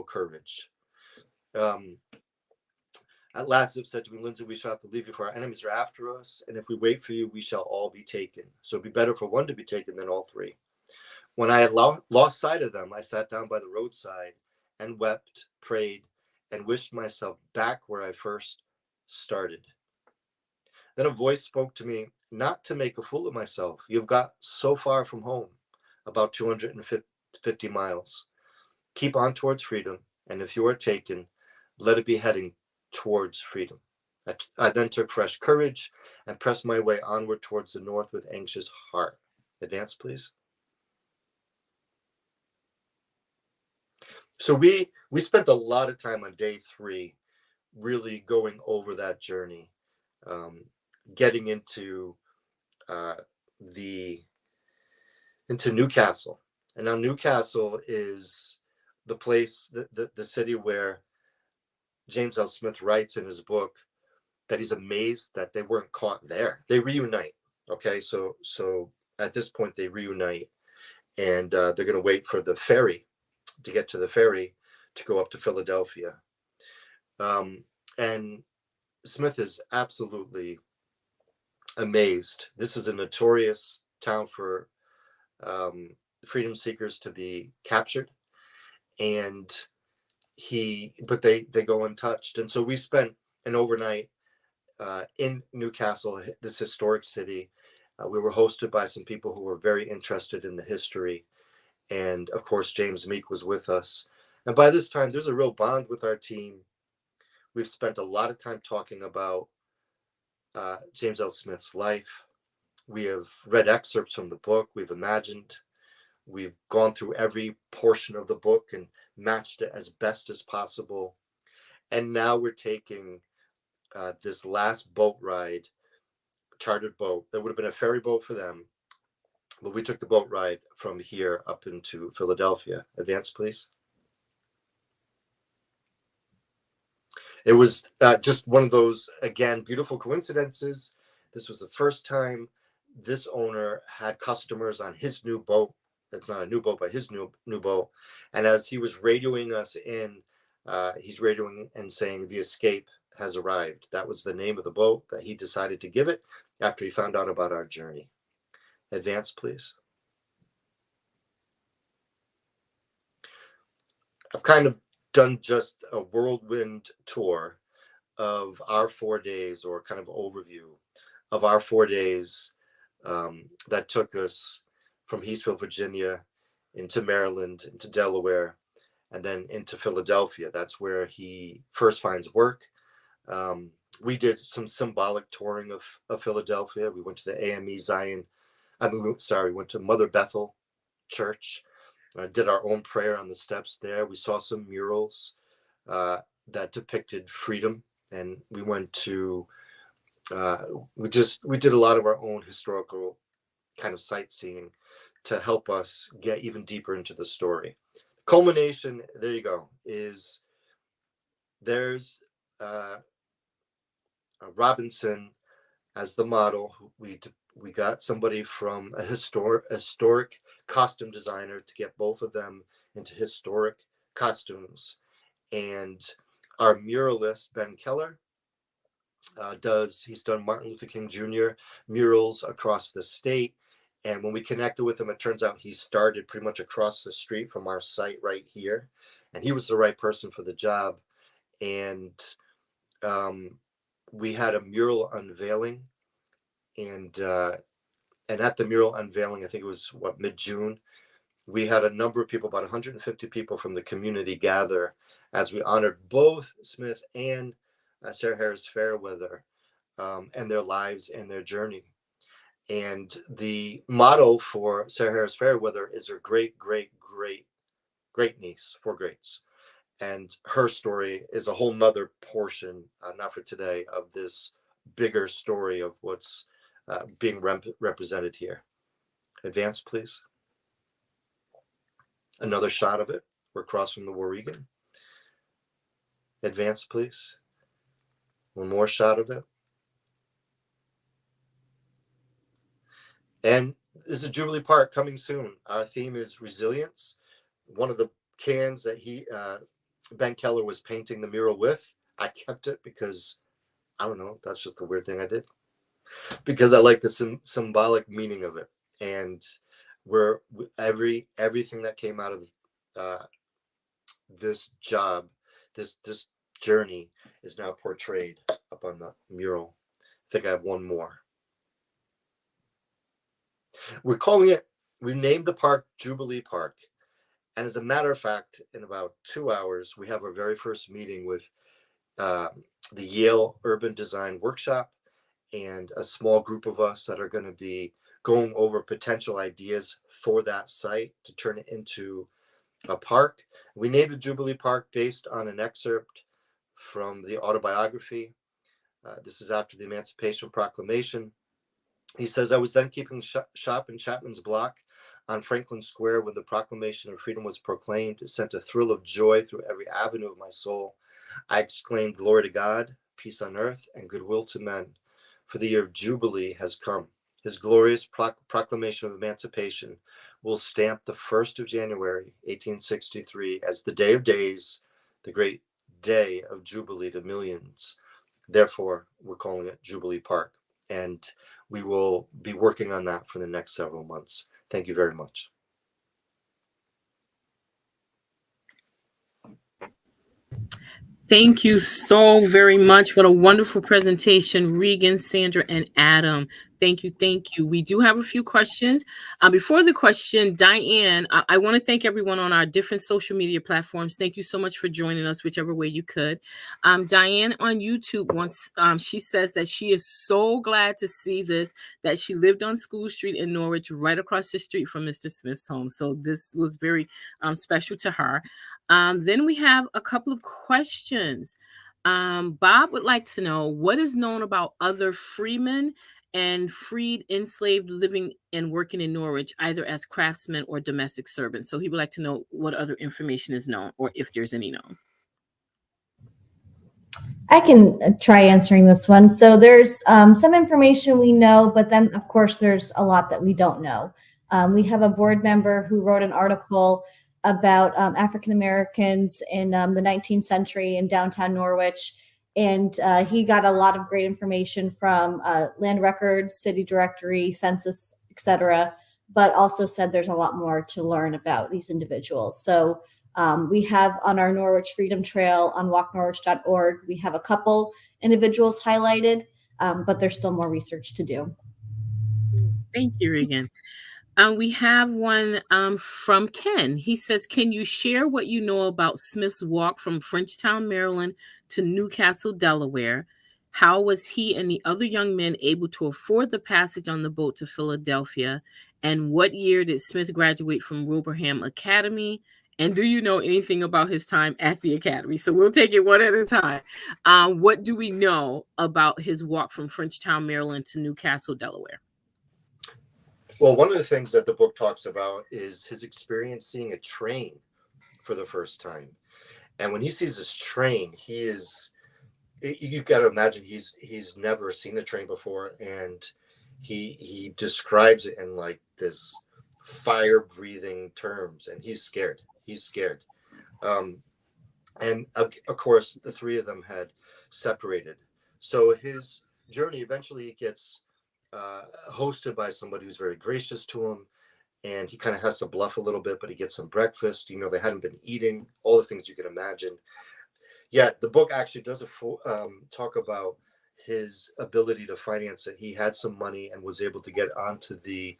courage. At last, Zip said to me, Lindsay, we shall have to leave you, for our enemies are after us, and if we wait for you, we shall all be taken. So it'd be better for one to be taken than all 3. When I had lost sight of them, I sat down by the roadside and wept, prayed, and wished myself back where I first started. Then a voice spoke to me, not to make a fool of myself. You've got so far from home, about 250 miles. Keep on towards freedom, and if you are taken, let it be heading towards freedom. I then took fresh courage and pressed my way onward towards the north with anxious heart. Advance, please. So we spent a lot of time on day 3 really going over that journey, getting into Newcastle. And now Newcastle is the place, the city where James L. Smith writes in his book that he's amazed that they weren't caught there. They reunite. Okay, so at this point they reunite, and they're going to wait for the ferry to get to the ferry to go up to Philadelphia. And Smith is absolutely amazed. This is a notorious town for freedom seekers to be captured, and but they go untouched. And so we spent an overnight in Newcastle, this historic city. We were hosted by some people who were very interested in the history, and of course James Meek was with us. And by this time, there's a real bond with our team. We've spent a lot of time talking about James L. Smith's life. We have read excerpts from the book. We've imagined. We've gone through every portion of the book and matched it as best as possible. And now we're taking this last boat ride, chartered boat. That would have been a ferry boat for them, but we took the boat ride from here up into Philadelphia. Advance, please. It was just one of those, again, beautiful coincidences. This was the first time this owner had customers on his new boat. It's not a new boat, but his new boat. And as he was radioing us in, he's radioing and saying, "The Escape has arrived." That was the name of the boat that he decided to give it after he found out about our journey. Advance, please. I've kind of done just a whirlwind tour of our 4 days, or kind of overview of our 4 days that took us from Eastville, Virginia, into Maryland, into Delaware, and then into Philadelphia. That's where he first finds work. We did some symbolic touring of Philadelphia. We went to the AME Zion. We went to Mother Bethel Church. Did our own prayer on the steps there. We saw some murals that depicted freedom, and we went to. We did a lot of our own historical kind of sightseeing to help us get even deeper into the story. Culmination, there you go, is there's Robinson as the model. We got somebody from a historic costume designer to get both of them into historic costumes. And our muralist, Ben Keller, he's done Martin Luther King Jr. murals across the state. And when we connected with him, it turns out he started pretty much across the street from our site right here. And he was the right person for the job. And we had a mural unveiling. And at the mural unveiling, I think it was mid-June, we had a number of people, about 150 people from the community, gather as we honored both Smith and Sarah Harris Fairweather and their lives and their journey. And the motto for Sarah Harris Fairweather is her great niece, 4 greats. And her story is a whole nother portion, not for today, of this bigger story of what's being represented here. Advance, please. Another shot of it. We're crossing the Regan. Advance, please. One more shot of it. And this is Jubilee Park coming soon. Our theme is resilience. One of the cans that Ben Keller was painting the mural with, I kept it because, I don't know, that's just the weird thing I did. Because I like the symbolic meaning of it. And everything that came out of this job, this journey, is now portrayed up on the mural. I think I have one more. We named the park Jubilee Park. And as a matter of fact, in about 2 hours, we have our very first meeting with the Yale Urban Design Workshop and a small group of us that are going to be going over potential ideas for that site to turn it into a park. We named it Jubilee Park based on an excerpt from the autobiography. This is after the Emancipation Proclamation. He says, "I was then keeping shop in Chapman's Block on Franklin Square when the Proclamation of Freedom was proclaimed. It sent a thrill of joy through every avenue of my soul. I exclaimed, 'Glory to God, peace on earth, and goodwill to men. For the year of Jubilee has come.' his glorious proclamation of emancipation will stamp the 1st of January, 1863, as the day of days, the great day of Jubilee to millions. Therefore, we're calling it Jubilee Park. And we will be working on that for the next several months. Thank you very much. Thank you so very much. What a wonderful presentation, Regan, Sandra, and Adam. Thank you. Thank you. We do have a few questions. Before the question, Diane, I want to thank everyone on our different social media platforms. Thank you so much for joining us, whichever way you could. Diane on YouTube once she says that she is so glad to see this, that she lived on School Street in Norwich, right across the street from Mr. Smith's home. So this was very special to her. Then we have a couple of questions. Bob would like to know what is known about other freemen and freed enslaved living and working in Norwich, either as craftsmen or domestic servants. So he would like to know what other information is known, or if there's any known. I can try answering this one. So there's some information we know, but then of course there's a lot that we don't know. We have a board member who wrote an article about African Americans in the 19th century in downtown Norwich. And he got a lot of great information from land records, city directory, census, etc., but also said there's a lot more to learn about these individuals. So we have on our Norwich Freedom Trail on walknorwich.org, we have a couple individuals highlighted, but there's still more research to do. Thank you, Regan. We have one from Ken. He says, can you share what you know about Smith's walk from Frenchtown, Maryland to Newcastle, Delaware? How was he and the other young men able to afford the passage on the boat to Philadelphia? And what year did Smith graduate from Wilbraham Academy? And do you know anything about his time at the academy? So we'll take it one at a time. What do we know about his walk from Frenchtown, Maryland to Newcastle, Delaware? Well, one of the things that the book talks about is his experience seeing a train for the first time. And when he sees this train, you've got to imagine he's never seen a train before. And he describes it in like this fire breathing terms, and he's scared. And of course, the three of them had separated. So his journey eventually gets hosted by somebody who's very gracious to him, and he kind of has to bluff a little bit, but he gets some breakfast. They hadn't been eating, all the things you can imagine. Yeah, the book actually does talk about his ability to finance it. He had some money and was able to get onto the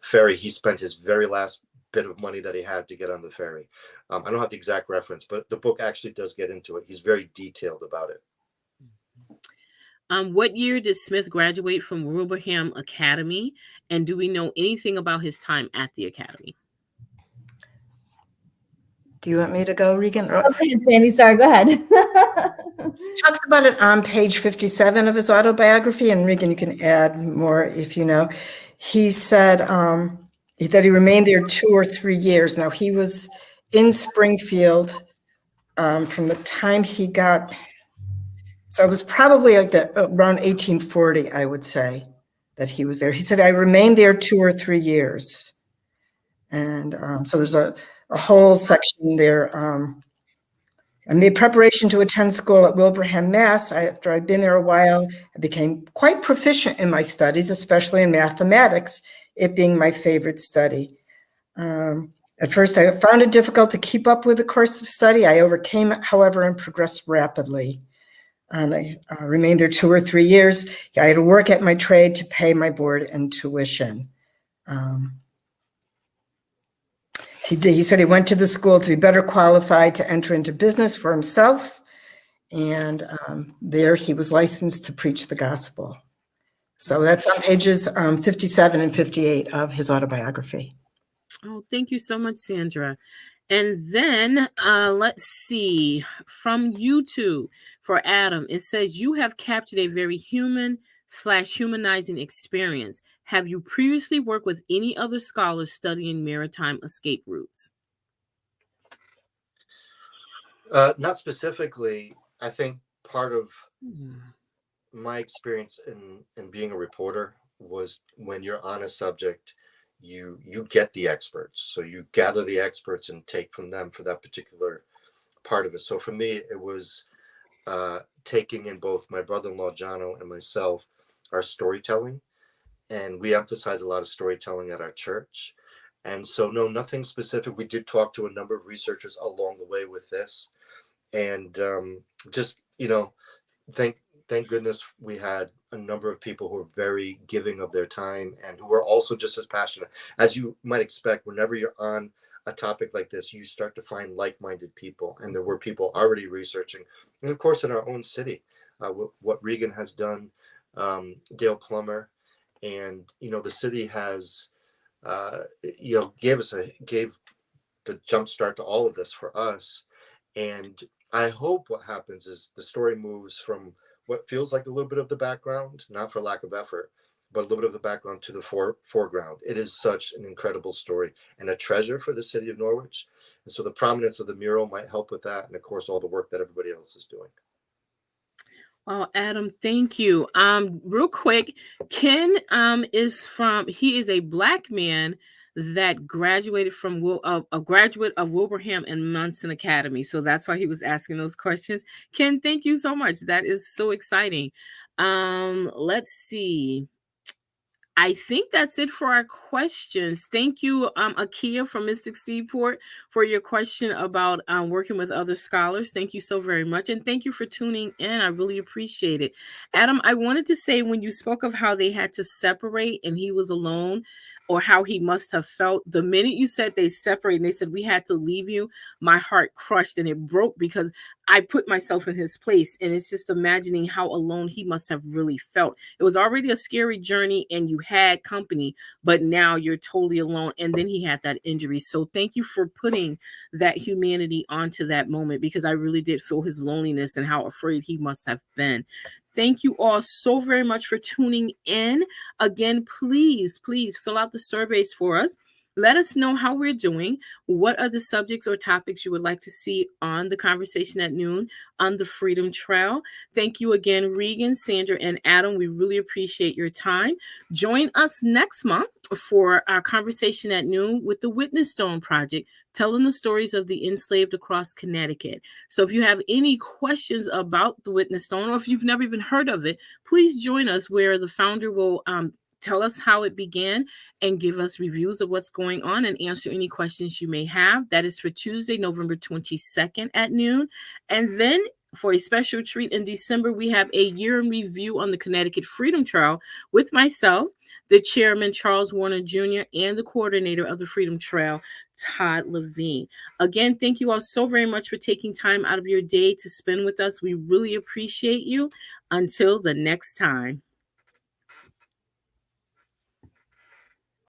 ferry. He spent his very last bit of money that he had to get on the ferry. I don't have the exact reference, but the book actually does get into it. He's very detailed about it. What year did Smith graduate from Wilbraham Academy? And do we know anything about his time at the academy? Do you want me to go, Regan? Go ahead, Sandy. Sorry, go ahead. Talks about it on page 57 of his autobiography, and Regan, you can add more if you know. He said that he remained there 2 or 3 years. Now, he was in Springfield from the time he got, so it was probably like around 1840, I would say, that he was there. He said, I remained there 2 or 3 years. And so there's a whole section there. I made preparation to attend school at Wilbraham, Mass. After I'd been there a while, I became quite proficient in my studies, especially in mathematics, it being my favorite study. At first, I found it difficult to keep up with the course of study. I overcame it, however, and progressed rapidly. And I remained there 2 or 3 years. I had to work at my trade to pay my board and tuition. He said he went to the school to be better qualified to enter into business for himself. And there he was licensed to preach the gospel. So that's on pages 57 and 58 of his autobiography. Oh, thank you so much, Sandra. And then let's see, from YouTube for Adam, it says, you have captured a very human/humanizing experience. Have you previously worked with any other scholars studying maritime escape routes? Not specifically. I think part of my experience in being a reporter was when you're on a subject, you get the experts. So you gather the experts and take from them for that particular part of it. So for me, it was taking in both my brother-in-law Jono and myself, our storytelling, and we emphasize a lot of storytelling at our church. And so, no, nothing specific. We did talk to a number of researchers along the way with this, and just, thank goodness we had a number of people who were very giving of their time and who were also just as passionate. As you might expect, whenever you're on a topic like this, you start to find like-minded people, and there were people already researching. And of course, in our own city, what Regan has done, Dale Plummer, and the city has gave the jump start to all of this for us. And I hope what happens is the story moves from what feels like a little bit of the background, not for lack of effort, but a little bit of the background to the foreground. It is such an incredible story and a treasure for the city of Norwich. And so the prominence of the mural might help with that. And of course, all the work that everybody else is doing. Oh, Adam, thank you. Real quick, Ken he is a Black man that graduated from a graduate of Wilbraham and Munson Academy. So that's why he was asking those questions. Ken, thank you so much. That is so exciting. Let's see. I think that's it for our questions. Thank you, Akia from Mystic Seaport, for your question about working with other scholars. Thank you so very much. And thank you for tuning in. I really appreciate it. Adam, I wanted to say, when you spoke of how they had to separate and he was alone, or how he must have felt, the minute you said they separated and they said, we had to leave you, my heart crushed and it broke, because I put myself in his place. And it's just imagining how alone he must have really felt. It was already a scary journey and you had company, but now you're totally alone. And then he had that injury. So thank you for putting that humanity onto that moment, because I really did feel his loneliness and how afraid he must have been. Thank you all so very much for tuning in. Again, please fill out the surveys for us. Let us know how we're doing. What are the subjects or topics you would like to see on the Conversation at Noon on the Freedom Trail? Thank you again, Regan, Sandra, and Adam. We really appreciate your time. Join us next month for our Conversation at Noon with the Witness Stone Project, telling the stories of the enslaved across Connecticut. So if you have any questions about the Witness Stone, or if you've never even heard of it, please join us, where the founder will tell us how it began and give us reviews of what's going on and answer any questions you may have. That is for Tuesday, November 22nd at noon. And then for a special treat in December, we have a year in review on the Connecticut Freedom Trail with myself, the chairman, Charles Warner Jr., and the coordinator of the Freedom Trail, Todd Levine. Again, thank you all so very much for taking time out of your day to spend with us. We really appreciate you. Until the next time.